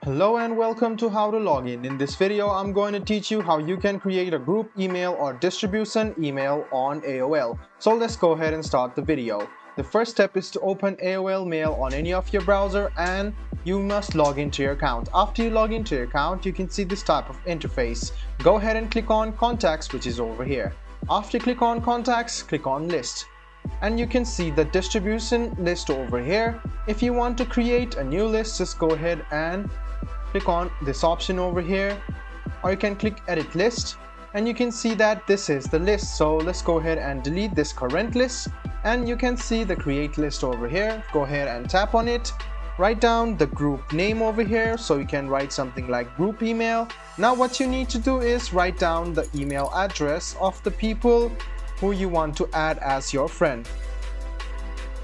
Hello and welcome to How to Log In. In this video, I'm going to teach you how you can create a group email or distribution email on AOL. So let's go ahead and start the video. The first step is to open AOL Mail on any of your browser and you must log into your account. After you log into your account, you can see this type of interface. Go ahead and click on Contacts, which is over here. After you click on Contacts, click on List. And you can see the distribution list over here. If you want to create a new list, just go ahead and click on this option over here, or you can click Edit List and you can see that this is the list. So let's go ahead and delete this current list and you can see the Create List over here. Go ahead and tap on it. Write down the group name over here, so you can write something like group email. Now what you need to do is write down the email address of the people who you want to add as your friend.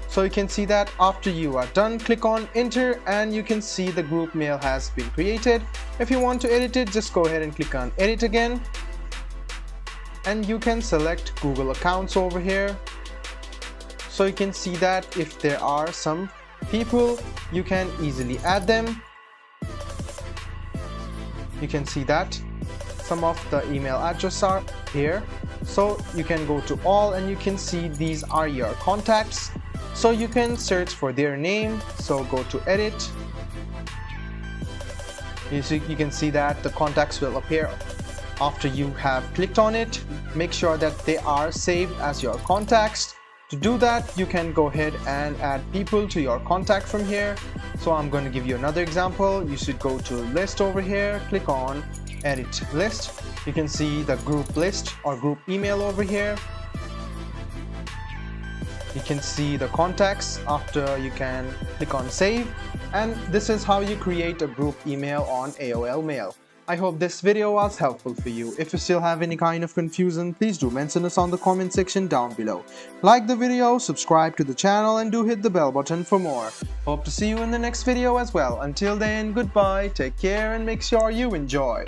So you can see that after you are done, click on Enter and you can see the group mail has been created. If you want to edit it, just go ahead and click on Edit again. And you can select Google Accounts over here. So you can see that if there are some people, you can easily add them. You can see that some of the email addresses are here. So you can go to all and you can see these are your contacts. So you can search for their name. So go to Edit. You can see that the contacts will appear after you have clicked on it. Make sure that they are saved as your contacts. To do that, you can go ahead and add people to your contact from here. So I'm going to give you another example. You should go to List over here, click on Edit List. You can see the group list or group email over here. You can see the contacts after you can click on Save, and this is how you create a group email on AOL Mail. I hope this video was helpful for you. If you still have any kind of confusion, please do mention us on the comment section down below. Like the video, subscribe to the channel and do hit the bell button for more. Hope to see you in the next video as well. Until then, goodbye, take care and make sure you enjoy.